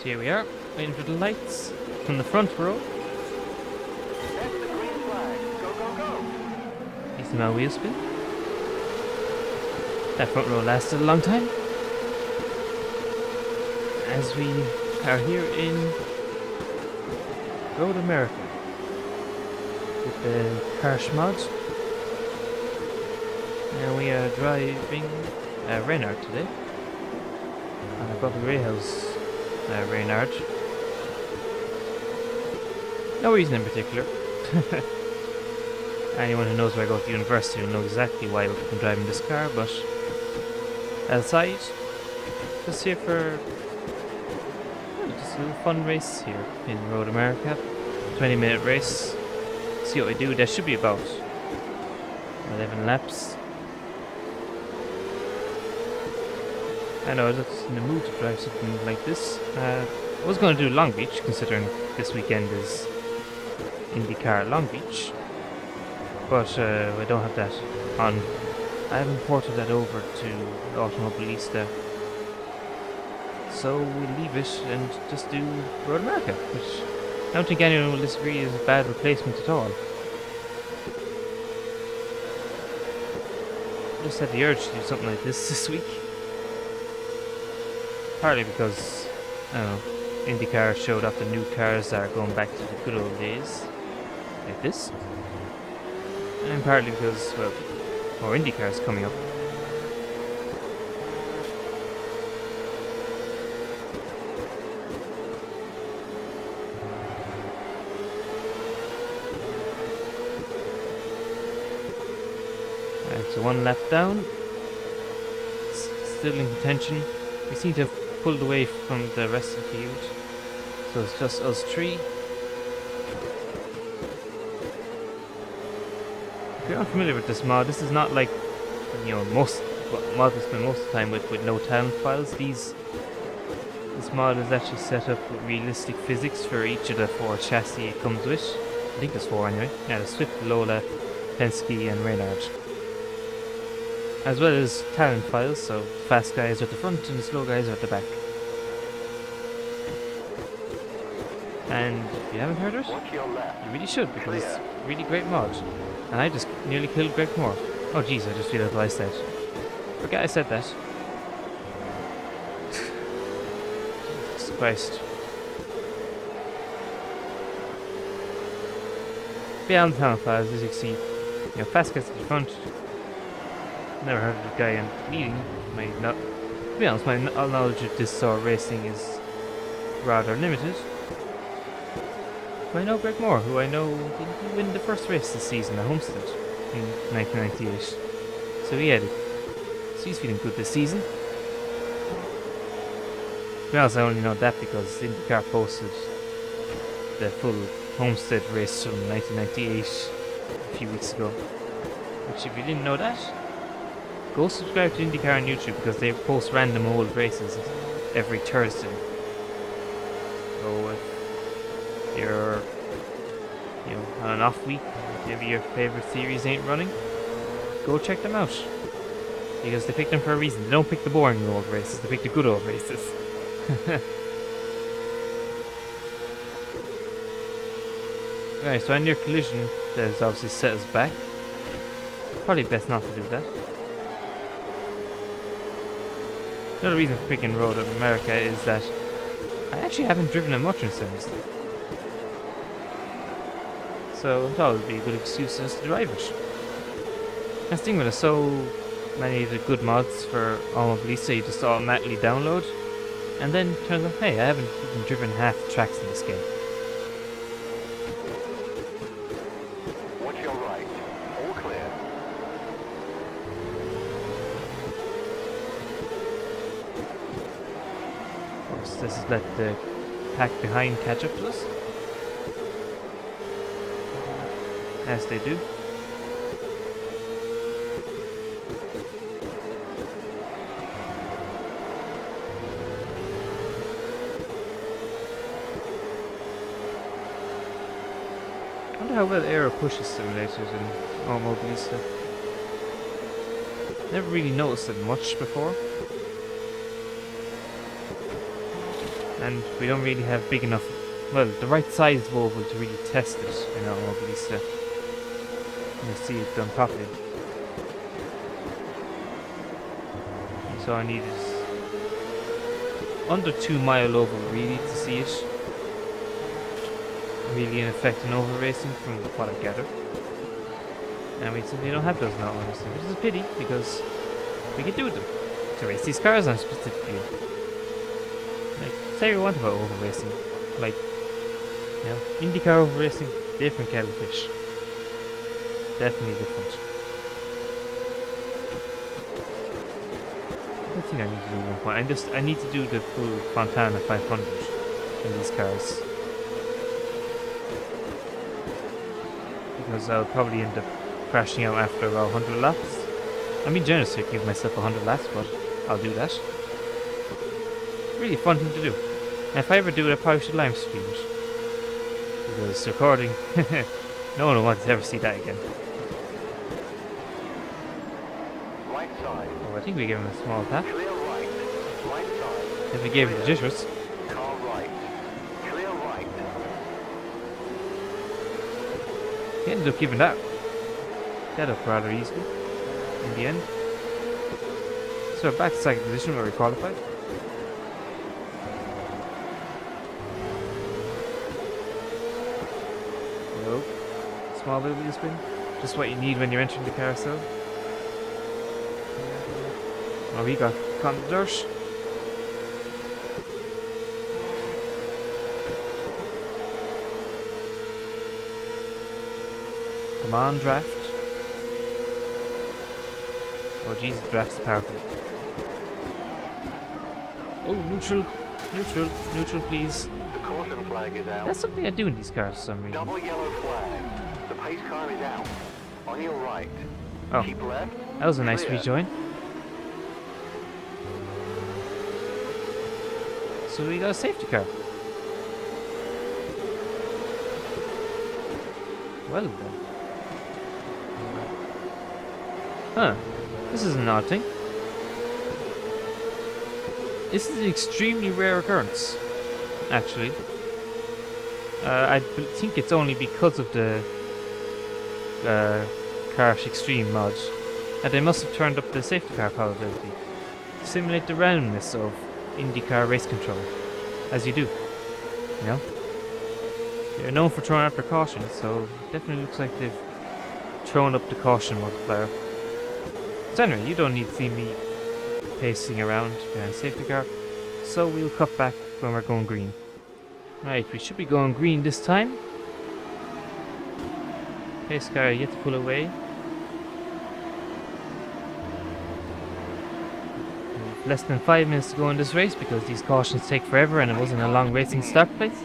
So here we are, waiting for the lights from the front row. That's the green flag. Go, go, go. You see my wheel spin? That front row lasted a long time. As we are here in Road America with the Harsh mod. And we are driving Reynard today. Bobby Rayhouse Reynard. No reason in particular. Anyone who knows where I go to university will know exactly why I'm driving this car, but outside, just here for just a little fun race here in Road America. 20-minute race. See what we do. There should be about 11 laps. I know I was in the mood to drive something like this. I was going to do Long Beach, considering this weekend is Indycar Long Beach. But I don't have that on. I haven't ported that over to Automobilista. So we'll leave it and just do Road America, which I don't think anyone will disagree is a bad replacement at all. I just had the urge to do something like this week. Partly because, I don't know, IndyCar showed off the new cars that are going back to the good old days, like this. And partly because, well, more IndyCars coming up. Alright, so one lap down. Still in contention. We seem to have pulled away from the rest of the field. So it's just us three. If you're unfamiliar with this mod, this is not like, you know, most mods we spend most of the time with no talent files. This mod is actually set up with realistic physics for each of the 4 chassis it comes with. I think there's 4 anyway. Yeah, the Swift, Lola, Penske and Reynard. As well as talent files, so fast guys are at the front and the slow guys are at the back. And if you haven't heard of it, you really should, because it's a really great mod. And I just nearly killed Greg Moore. Oh jeez, I just realized what I said. Forget I said that. Jesus Christ. Beyond the talent files, as you can see, you know, fast guys at the front. Never heard of the guy in leading. To be honest, my knowledge of this sort of racing is rather limited. But I know Greg Moore, who I know didn't win the first race this season at Homestead in 1998. So he had it. So he's feeling good this season. To be honest, I only know that because IndyCar posted the full Homestead race from 1998 a few weeks ago. Which, if you didn't know that, go subscribe to IndyCar on YouTube, because they post random old races every Thursday. So if you're, you know, on an off week, maybe your favorite series ain't running, go check them out. Because they pick them for a reason. They don't pick the boring old races, they pick the good old races. Right, so on your collision, that is obviously set us back. Probably best not to do that. Another reason for picking Road of America is that I actually haven't driven it much in Sims. So I thought it would be a good excuse just to drive it. That's the thing with it, so many of the good mods for Automobilista you just automatically download, and then turns out, hey, I haven't even driven half the tracks in this game. Watch your right. All clear. Of course, this is let the pack behind catch up to us. As they do. I wonder how well aero pushes simulators in Automobilista. Never really noticed it much before. and we don't really have big enough, well, the right sized oval to really test it in Automobilista. You'll see it done properly. So I need is under 2 mile oval really to see it really in effect in over racing from what I gathered. And we simply don't have those now, honestly, which is a pity because we could do them to race these cars on specifically. Like, say what about over racing, like, you know, IndyCar over racing, different kettle of fish. Definitely different. I think I need to do one point. I need to do the full Fontana 500 in these cars. Because I'll probably end up crashing out after about 100 laps. I'm being generous here, give myself 100 laps, but I'll do that. Really fun thing to do. And if I ever do it, I probably should live stream it. Because recording, no one will want to ever see that again. Right side. Oh, I think we gave him a small tap. Clear right. Right side. If we gave him the jitters. Car right. Clear right. He ended up giving that up rather easily in the end. So we're back to second position where we qualified. Nope. Small little wheel spin. Just what you need when you're entering the carousel. Oh, we got caught in the dirt. Come on, draft. Oh, Jesus, draft's powerful. Oh, neutral. Neutral. Neutral, please. The caution flag is out. That's something I do in these cars for some reason. Double yellow flag. The pace car is out. On your right. Oh, Keep left. that was a nice Clear. rejoin. So we got a safety car. Well then. Huh. This is an odd thing. This is an extremely rare occurrence, actually. I think it's only because of the Kart Extreme mod that they must have turned up the safety car probability to simulate the randomness of IndyCar race control, as you do. You know? They're known for throwing out their caution, so it definitely looks like they've thrown up the caution multiplier. So anyway, you don't need to see me pacing around behind safety car, so we'll cut back when we're going green. Right, we should be going green this time. Pace car yet to pull away. Less than 5 minutes to go in this race because these cautions take forever and it wasn't a long racing start place.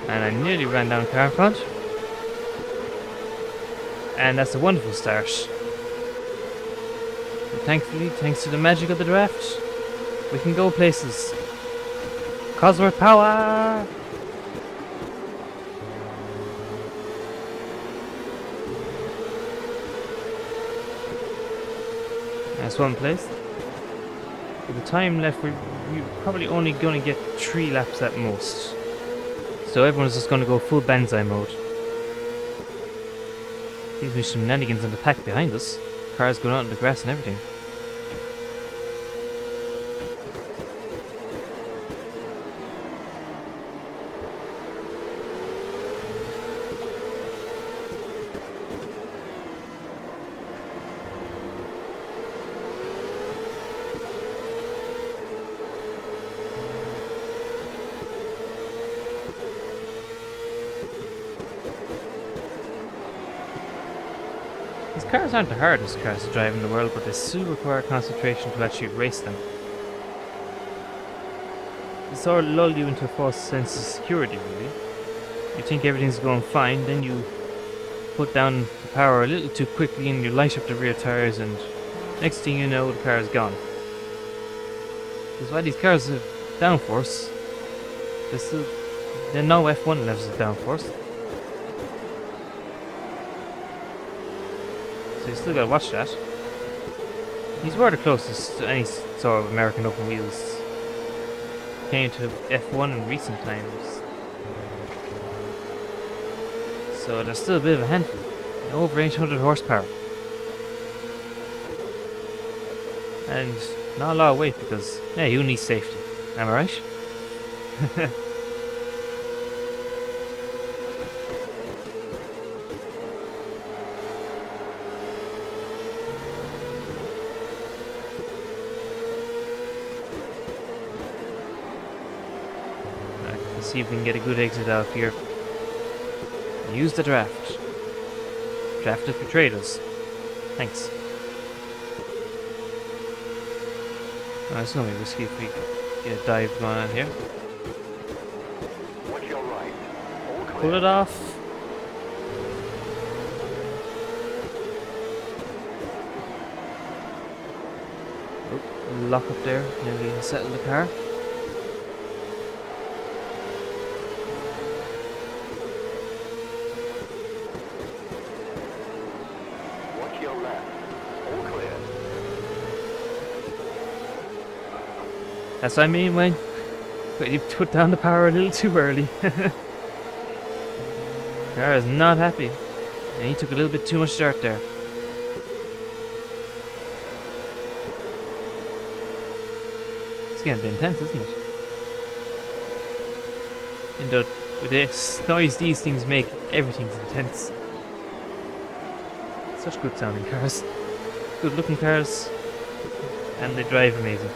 And I nearly ran down car in front. And that's a wonderful start. And thankfully, thanks to the magic of the draft, we can go places. Cosworth power! That's one place. With the time left, we're probably only going to get 3 laps at most. So everyone's just going to go full Banzai mode. Seems to be some shenanigans in the pack behind us. Cars going out in the grass and everything. These cars aren't the hardest cars to drive in the world, but they still require concentration to actually race them. They sort of lull you into a false sense of security, really. You think everything's going fine, then you put down the power a little too quickly and you light up the rear tires, and next thing you know, the car is gone. Because while these cars have downforce, they're no F1 levels of downforce. So you still gotta watch that. These were the closest to any sort of American open wheels came to F1 in recent times. So there's still a bit of a handful. Over 800 horsepower. And not a lot of weight because, yeah, you need safety. Am I right? Let's see if we can get a good exit out here. Use the draft. Draft has betrayed us. Thanks. Oh, it's gonna be risky if we get a dive going on here. Watch your right. All clear. Pull it off. Oh, lock up there. Nearly settle the car. Watch your left. All clear. That's what I mean, Wayne. But you put down the power a little too early. Car is not happy. And he took a little bit too much dirt there. It's getting a bit intense, isn't it? And with the noise these things make, everything's intense. Such good sounding cars. Good looking cars. And they drive amazing.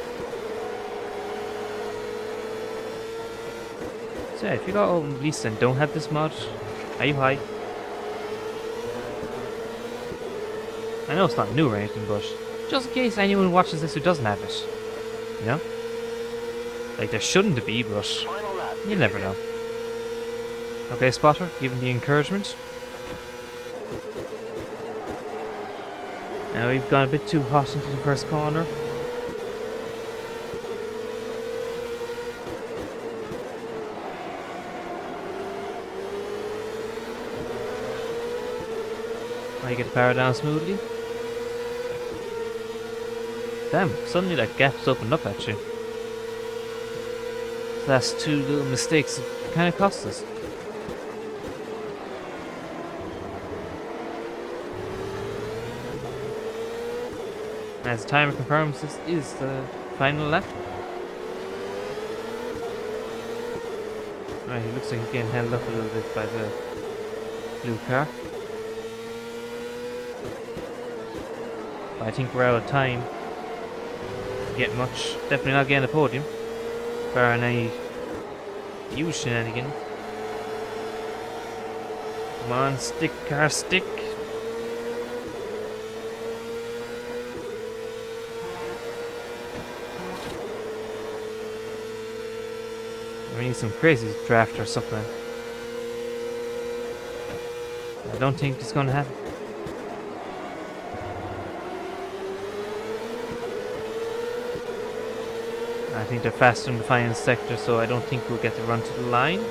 So yeah, if you got Automobilista and don't have this mod, are you high? I know it's not new or anything, but just in case anyone watches this who doesn't have it. You know? Like there shouldn't be, but Final lap. you never know. Okay, spotter, given the encouragement. Now we've gone a bit too hot into the first corner. Now you get the power down smoothly. Damn, suddenly that gap's opened up actually. So that's two little mistakes that kind of cost us. As the timer confirms, this is the final lap. Right, he looks like he's getting held up a little bit by the blue car. But I think we're out of time to get much. Definitely not getting the podium. Barring any huge shenanigans. Come on, stick, car, stick. We need some crazy draft or something. I don't think it's gonna happen. I think they're faster in the final sector, so I don't think we'll get to run to the line.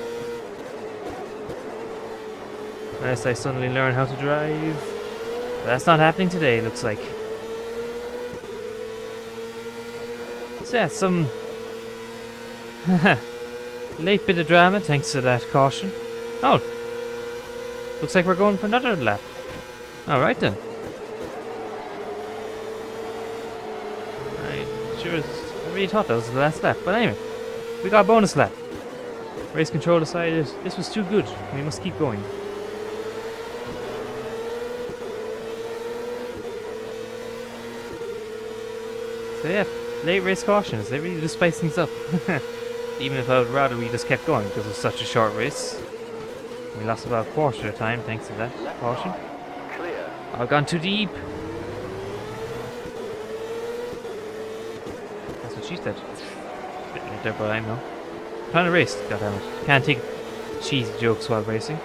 Unless I suddenly learn how to drive. But that's not happening today, it looks like. So yeah, some late bit of drama thanks to that caution. Oh, looks like we're going for another lap. Alright then. I really thought that was the last lap, but anyway, we got a bonus lap. Race control decided this was too good, we must keep going. So yeah, late race cautions, they really do spice things up. Even if I would rather we just kept going because it was such a short race. We lost about a quarter of the time thanks to that caution. Clear. I've gone too deep. That's what she said. Bit late there, but I know. I'm trying to race, goddammit. Can't take cheesy jokes while racing.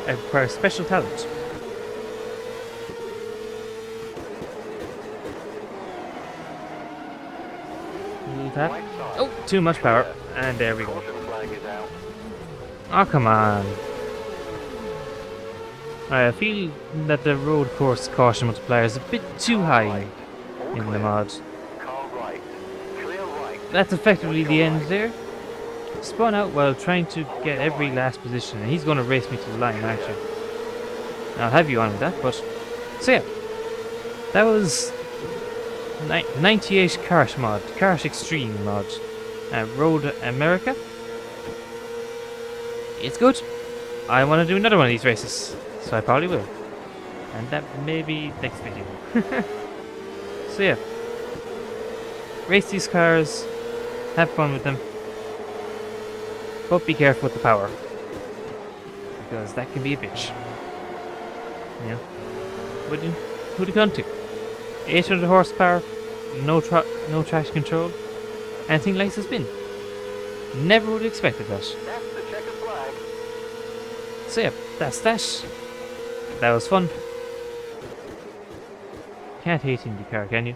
I require special talent. Little tap. Right side. Oh, too much power. And there we go. Caution flag is out. Oh, come on. I feel that the road course caution multiplier is a bit too high All in the clear. mod. Car right. Clear right. That's effectively the end there. spun out while trying to get every last position, and he's going to race me to the line, aren't you? I'll have you on with that, but... So yeah, that was 98 Kart mod, Kart Extreme mod, Road America. It's good. I want to do another one of these races, so I probably will. And that may be next video. So yeah, race these cars, have fun with them, but be careful with the power, because that can be a bitch. Yeah. Who'd have gone to? 800 horsepower, no traction control, anything like the spin. Never would have expected that. That's the checkered flag. So yeah, that's that. That was fun. Can't hate IndyCar, can you?